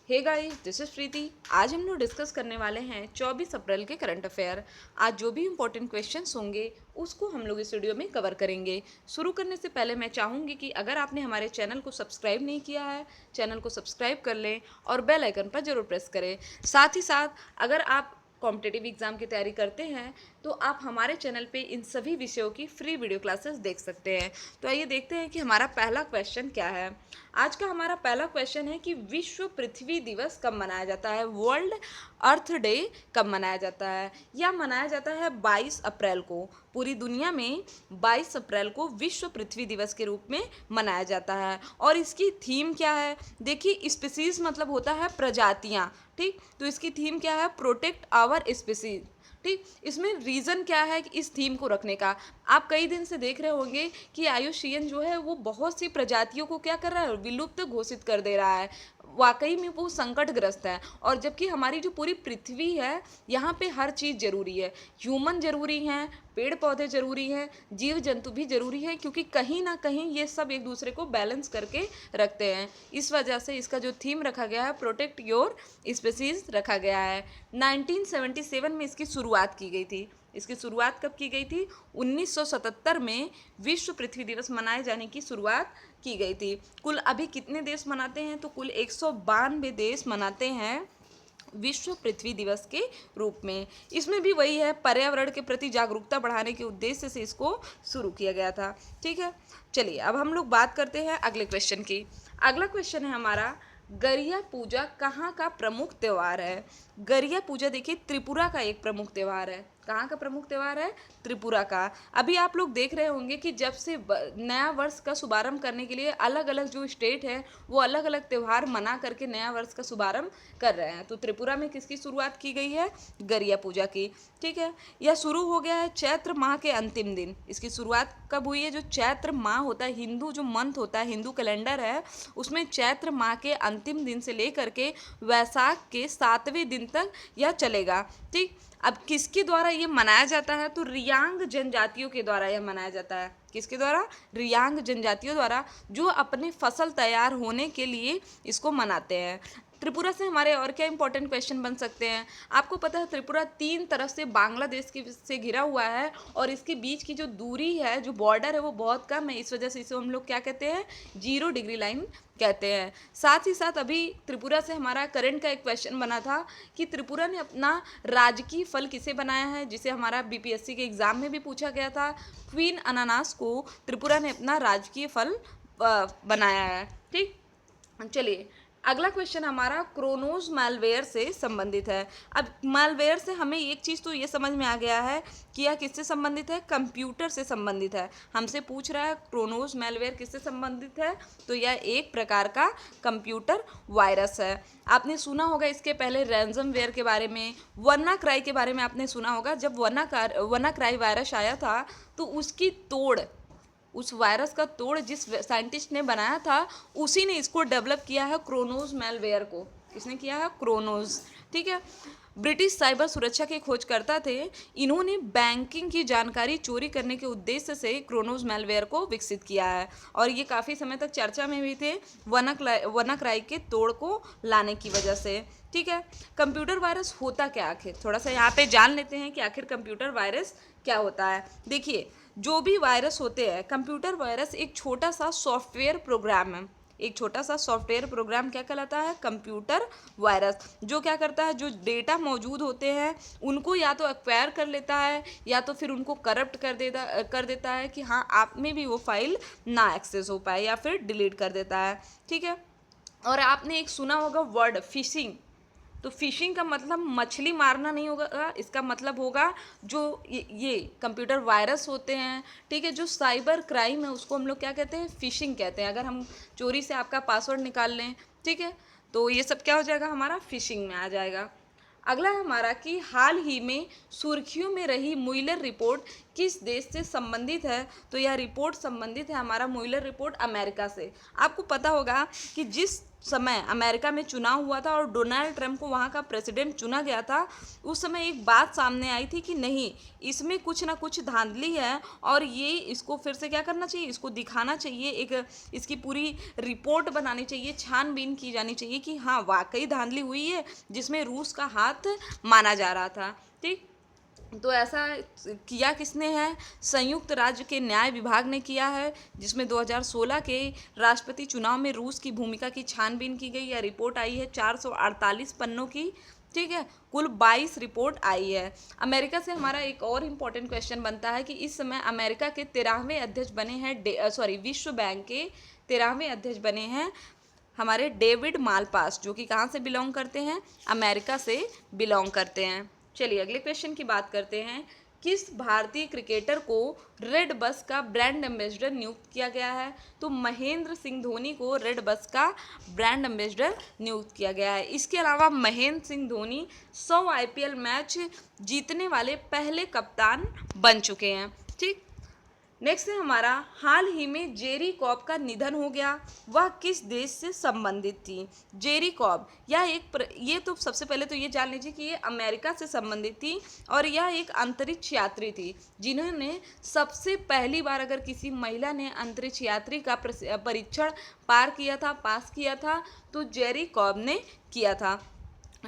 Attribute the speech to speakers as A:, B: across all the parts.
A: Hey guys, this is प्रीति। आज हम लोग डिस्कस करने वाले हैं 24 अप्रैल के करंट अफेयर। आज जो भी इंपॉर्टेंट क्वेश्चंस होंगे उसको हम लोग इस वीडियो में कवर करेंगे। शुरू करने से पहले मैं चाहूँगी कि अगर आपने हमारे चैनल को सब्सक्राइब नहीं किया है, चैनल को सब्सक्राइब कर लें और बेल आइकन पर जरूर प्रेस करें। साथ ही साथ अगर आप कॉम्पिटिटिव एग्जाम की तैयारी करते हैं तो आप हमारे चैनल पे इन सभी विषयों की फ्री वीडियो क्लासेस देख सकते हैं। तो आइए देखते हैं कि हमारा पहला क्वेश्चन क्या है। आज का हमारा पहला क्वेश्चन है कि विश्व पृथ्वी दिवस कब मनाया जाता है। वर्ल्ड अर्थ डे कब मनाया जाता है। यह मनाया जाता है 22 अप्रैल को। पूरी दुनिया में 22 अप्रैल को विश्व पृथ्वी दिवस के रूप में मनाया जाता है। और इसकी थीम क्या है, देखिए स्पीसीज मतलब होता है प्रजातियां, ठीक। तो इसकी थीम क्या है, प्रोटेक्ट आवर स्पीसीज, ठीक। इसमें रीज़न क्या है कि इस थीम को रखने का, आप कई दिन से देख रहे होंगे कि आयुषीयन जो है वो बहुत सी प्रजातियों को क्या कर रहा है, विलुप्त घोषित कर दे रहा है। वाकई में वो संकटग्रस्त है। और जबकि हमारी जो पूरी पृथ्वी है यहाँ पे हर चीज़ ज़रूरी है। ह्यूमन ज़रूरी हैं, पेड़ पौधे ज़रूरी हैं, जीव जंतु भी ज़रूरी है, क्योंकि कहीं ना कहीं ये सब एक दूसरे को बैलेंस करके रखते हैं। इस वजह से इसका जो थीम रखा गया है प्रोटेक्ट योर स्पीसीज रखा गया है। 1977 में इसकी शुरुआत की गई थी। इसकी शुरुआत कब की गई थी, 1977 में विश्व पृथ्वी दिवस मनाए जाने की शुरुआत की गई थी। कुल अभी कितने देश मनाते हैं, तो कुल 192 देश मनाते हैं विश्व पृथ्वी दिवस के रूप में। इसमें भी वही है, पर्यावरण के प्रति जागरूकता बढ़ाने के उद्देश्य से इसको शुरू किया गया था, ठीक है। चलिए अब हम लोग बात करते हैं अगले क्वेश्चन की। अगला क्वेश्चन है हमारा, गरिया पूजा कहाँ का प्रमुख त्यौहार है। गरिया पूजा देखिए त्रिपुरा का एक प्रमुख त्यौहार है। कहाँ का प्रमुख त्यौहार है, त्रिपुरा का। अभी आप लोग देख रहे होंगे कि जब से नया वर्ष का शुभारंभ करने के लिए अलग अलग जो स्टेट है वो अलग अलग त्यौहार मना करके नया वर्ष का शुभारंभ कर रहे हैं। तो त्रिपुरा में किसकी शुरुआत की गई है, गरिया पूजा की, ठीक है। यह शुरू हो गया है चैत्र माह के अंतिम दिन। इसकी शुरुआत कब हुई है, जो चैत्र माह होता है, हिंदू जो मंथ होता है, हिंदू कैलेंडर है, उसमें चैत्र माह के अंतिम दिन से लेकर के वैशाख के 7वें दिन तक यह चलेगा, ठीक। अब किसके द्वारा ये मनाया जाता है, तो रियांग जनजातियों के द्वारा यह मनाया जाता है। किसके द्वारा, रियांग जनजातियों द्वारा, जो अपने फसल तैयार होने के लिए इसको मनाते हैं। त्रिपुरा से हमारे और क्या इंपॉर्टेंट क्वेश्चन बन सकते हैं। आपको पता है त्रिपुरा 3 तरफ से बांग्लादेश की से घिरा हुआ है और इसके बीच की जो दूरी है, जो बॉर्डर है, वो बहुत कम है। इस वजह से इसे हम लोग क्या कहते हैं, 0 डिग्री लाइन कहते हैं। साथ ही साथ अभी त्रिपुरा से हमारा करंट का एक क्वेश्चन बना था कि त्रिपुरा ने अपना राजकीय फल किसे बनाया है, जिसे हमारा बीपीएससी के एग्जाम में भी पूछा गया था। क्वीन अनानास को त्रिपुरा ने अपना राजकीय फल बनाया है, ठीक। चलिए अगला क्वेश्चन हमारा क्रोनोज मैलवेयर से संबंधित है। अब मैलवेयर से हमें एक चीज़ तो ये समझ में आ गया है कि यह किससे संबंधित है, कंप्यूटर से संबंधित है। हमसे पूछ रहा है क्रोनोज मैलवेयर किससे संबंधित है, तो यह एक प्रकार का कंप्यूटर वायरस है। आपने सुना होगा इसके पहले रैंसमवेयर के बारे में, वनाक्राई के बारे में आपने सुना होगा। जब वनाक्राई वायरस आया था तो उसकी तोड़, उस वायरस का तोड़ जिस साइंटिस्ट ने बनाया था उसी ने इसको डेवलप किया है, क्रोनोज मैलवेयर को। किसने किया है, क्रोनोज, ठीक है। ब्रिटिश साइबर सुरक्षा के खोजकर्ता थे। इन्होंने बैंकिंग की जानकारी चोरी करने के उद्देश्य से क्रोनोज मैलवेयर को विकसित किया है और ये काफ़ी समय तक चर्चा में भी थे वनाक्राई के तोड़ को लाने की वजह से, ठीक है। कंप्यूटर वायरस होता क्या आखिर, थोड़ा सा यहाँ पे जान लेते हैं कि आखिर कंप्यूटर वायरस क्या होता है। देखिए जो भी वायरस होते हैं, कंप्यूटर वायरस एक छोटा सा सॉफ्टवेयर प्रोग्राम है। एक छोटा सा सॉफ्टवेयर प्रोग्राम क्या कहलाता है, कंप्यूटर वायरस। जो क्या करता है, जो डेटा मौजूद होते हैं उनको या तो एक्वायर कर लेता है या तो फिर उनको करप्ट कर देता है कि हाँ आप में भी वो फाइल ना एक्सेस हो पाए, या फिर डिलीट कर देता है, ठीक है। और आपने एक सुना होगा वर्ड फिशिंग। तो फिशिंग का मतलब मछली मारना नहीं होगा, इसका मतलब होगा जो ये कंप्यूटर वायरस होते हैं, ठीक है, जो साइबर क्राइम है उसको हम लोग क्या कहते हैं, फिशिंग कहते हैं। अगर हम चोरी से आपका पासवर्ड निकाल लें, ठीक है, तो ये सब क्या हो जाएगा, हमारा फिशिंग में आ जाएगा। अगला है हमारा कि हाल ही में सुर्खियों में रही मुइलर रिपोर्ट किस देश से संबंधित है, तो यह रिपोर्ट संबंधित है हमारा म्यूलर रिपोर्ट अमेरिका से। आपको पता होगा कि जिस समय अमेरिका में चुनाव हुआ था और डोनाल्ड ट्रंप को वहाँ का प्रेसिडेंट चुना गया था, उस समय एक बात सामने आई थी कि नहीं, इसमें कुछ ना कुछ धांधली है और ये इसको फिर से क्या करना चाहिए, इसको दिखाना चाहिए, एक इसकी पूरी रिपोर्ट बनानी चाहिए, छानबीन की जानी चाहिए कि हाँ वाकई धांधली हुई है जिसमें रूस का हाथ माना जा रहा था। ठीक, तो ऐसा किया किसने है, संयुक्त राज्य के न्याय विभाग ने किया है, जिसमें 2016 के राष्ट्रपति चुनाव में रूस की भूमिका की छानबीन की गई। यह रिपोर्ट आई है 448 पन्नों की। ठीक है, कुल 22 रिपोर्ट आई है। अमेरिका से हमारा एक और इम्पोर्टेंट क्वेश्चन बनता है कि इस समय अमेरिका के 13वें अध्यक्ष बने हैं, विश्व बैंक के 13वें अध्यक्ष बने हैं हमारे डेविड मालपास, जो कि कहाँ से बिलोंग करते हैं, अमेरिका से बिलोंग करते हैं। चलिए अगले क्वेश्चन की बात करते हैं। किस भारतीय क्रिकेटर को रेड बस का ब्रांड एम्बेसडर नियुक्त किया गया है, तो महेंद्र सिंह धोनी को रेड बस का ब्रांड एम्बेसडर नियुक्त किया गया है। इसके अलावा महेंद्र सिंह धोनी 100 आईपीएल मैच जीतने वाले पहले कप्तान बन चुके हैं। ठीक, नेक्स्ट है हमारा, हाल ही में जेरी कॉब का निधन हो गया, वह किस देश से संबंधित थी। जेरी कॉब ये तो सबसे पहले तो ये जान लीजिए कि ये अमेरिका से संबंधित थी और यह एक अंतरिक्ष यात्री थी जिन्होंने सबसे पहली बार अगर किसी महिला ने अंतरिक्ष यात्री का परीक्षण पास किया था तो जेरी कॉब ने किया था।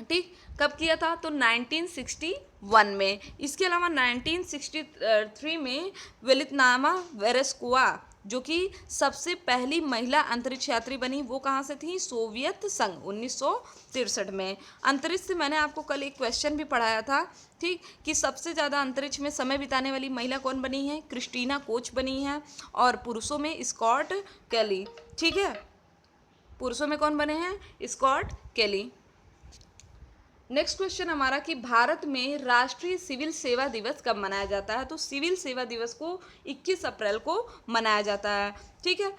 A: ठीक, कब किया था, तो 1961 में। इसके अलावा 1963 में वेलितनामा वेरेस्कुआ, जो कि सबसे पहली महिला अंतरिक्ष यात्री बनी, वो कहाँ से थी, सोवियत संघ, 1963 में। अंतरिक्ष से मैंने आपको कल एक क्वेश्चन भी पढ़ाया था, ठीक, कि सबसे ज़्यादा अंतरिक्ष में समय बिताने वाली महिला कौन बनी है, क्रिस्टीना कोच बनी है, और पुरुषों में स्कॉट केली। ठीक है, पुरुषों में कौन बने हैं, स्कॉट केली। नेक्स्ट क्वेश्चन हमारा कि भारत में राष्ट्रीय सिविल सेवा दिवस कब मनाया जाता है, तो सिविल सेवा दिवस को 21 अप्रैल को मनाया जाता है। ठीक है,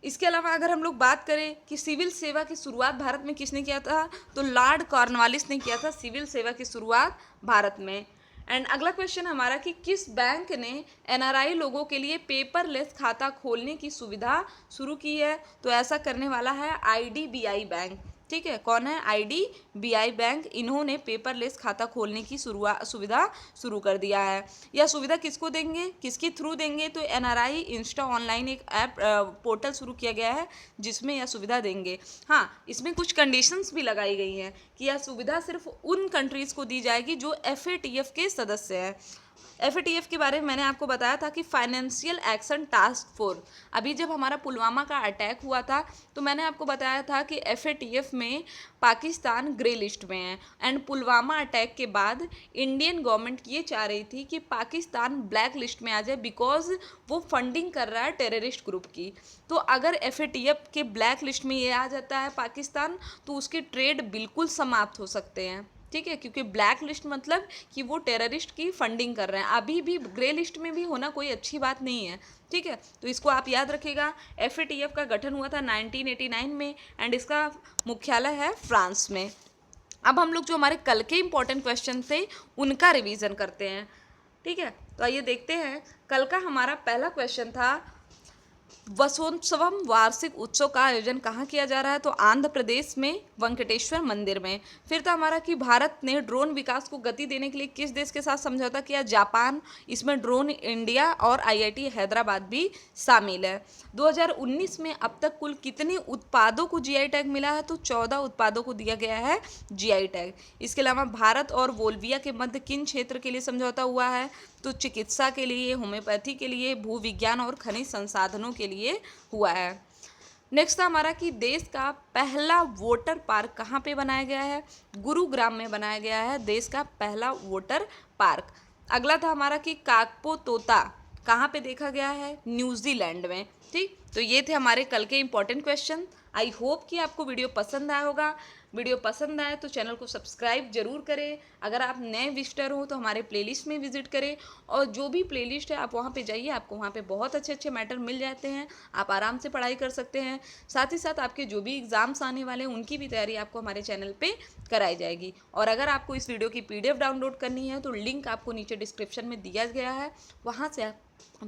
A: इसके अलावा अगर हम लोग बात करें कि सिविल सेवा की शुरुआत भारत में किसने किया था, तो लॉर्ड कॉर्नवालिस ने किया था सिविल सेवा की शुरुआत भारत में। एंड अगला क्वेश्चन हमारा कि किस बैंक ने एनआरआई लोगों के लिए पेपरलेस खाता खोलने की सुविधा शुरू की है, तो ऐसा करने वाला है आईडीबीआई बैंक। ठीक है, कौन है, आईडीबीआई बैंक, इन्होंने पेपरलेस खाता खोलने की सुविधा शुरू कर दिया है। यह सुविधा किसको देंगे, किसके थ्रू देंगे, तो एनआरआई इंस्टा ऑनलाइन एक ऐप पोर्टल शुरू किया गया है जिसमें यह सुविधा देंगे। हाँ, इसमें कुछ कंडीशंस भी लगाई गई हैं कि यह सुविधा सिर्फ उन कंट्रीज़ को दी जाएगी जो एफएटीएफ के सदस्य हैं। एफएटीएफ के बारे में मैंने आपको बताया था कि फाइनेंशियल एक्शन टास्क फोर्स, अभी जब हमारा पुलवामा का अटैक हुआ था तो मैंने आपको बताया था कि एफएटीएफ में पाकिस्तान ग्रे लिस्ट में है, एंड पुलवामा अटैक के बाद इंडियन गवर्नमेंट ये चाह रही थी कि पाकिस्तान ब्लैक लिस्ट में आ जाए बिकॉज वो फंडिंग कर रहा है टेररिस्ट ग्रुप की। तो अगर एफएटीएफ के ब्लैक लिस्ट में ये आ जाता है पाकिस्तान, तो उसके ट्रेड बिल्कुल समाप्त हो सकते हैं। ठीक है, क्योंकि ब्लैक लिस्ट मतलब कि वो टेररिस्ट की फंडिंग कर रहे हैं, अभी भी ग्रे लिस्ट में भी होना कोई अच्छी बात नहीं है। ठीक है, तो इसको आप याद रखिएगा। एफएटीएफ का गठन हुआ था 1989 में एंड इसका मुख्यालय है फ्रांस में। अब हम लोग जो हमारे कल के इंपॉर्टेंट क्वेश्चन थे उनका रिवीजन करते हैं। ठीक है, तो आइए देखते हैं। कल का हमारा पहला क्वेश्चन था, वसोत्सवम वार्षिक उत्सव का आयोजन कहाँ किया जा रहा है, तो आंध्र प्रदेश में वेंकटेश्वर मंदिर में। फिर था हमारा कि भारत ने ड्रोन विकास को गति देने के लिए किस देश के साथ समझौता किया, जापान। इसमें ड्रोन इंडिया और आईआईटी हैदराबाद भी शामिल है। 2019 में अब तक कुल कितने उत्पादों को जीआई टैग मिला है, तो 14 उत्पादों को दिया गया है जीआई टैग। इसके अलावा भारत और बोल्विया के मध्य किन क्षेत्र के लिए समझौता हुआ है, तो चिकित्सा के लिए, होम्योपैथी के लिए, भूविज्ञान और खनिज संसाधनों के लिए हुआ है। नेक्स्ट था हमारा कि देश का पहला वाटर पार्क कहाँ पे बनाया गया है, गुरुग्राम में बनाया गया है देश का पहला वाटर पार्क। अगला था हमारा कि काकपो तोता कहाँ पे देखा गया है, न्यूजीलैंड में। ठीक, तो ये थे हमारे कल के इंपॉर्टेंट क्वेश्चन। आई होप कि आपको वीडियो पसंद आया होगा। वीडियो पसंद आए तो चैनल को सब्सक्राइब जरूर करें। अगर आप नए विजिटर हो तो हमारे प्लेलिस्ट में विजिट करें, और जो भी प्लेलिस्ट है आप वहाँ पे जाइए, आपको वहाँ पे बहुत अच्छे अच्छे मैटर मिल जाते हैं, आप आराम से पढ़ाई कर सकते हैं। साथ ही साथ आपके जो भी एग्ज़ाम्स आने वाले हैं उनकी भी तैयारी आपको हमारे चैनल पे कराई जाएगी। और अगर आपको इस वीडियो की PDF डाउनलोड करनी है तो लिंक आपको नीचे डिस्क्रिप्शन में दिया गया है, वहाँ से आप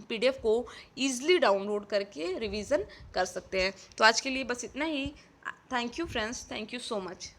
A: PDF को ईजिली डाउनलोड करके रिवीजन कर सकते हैं। तो आज के लिए बस इतना ही। Thank you friends, thank you so much.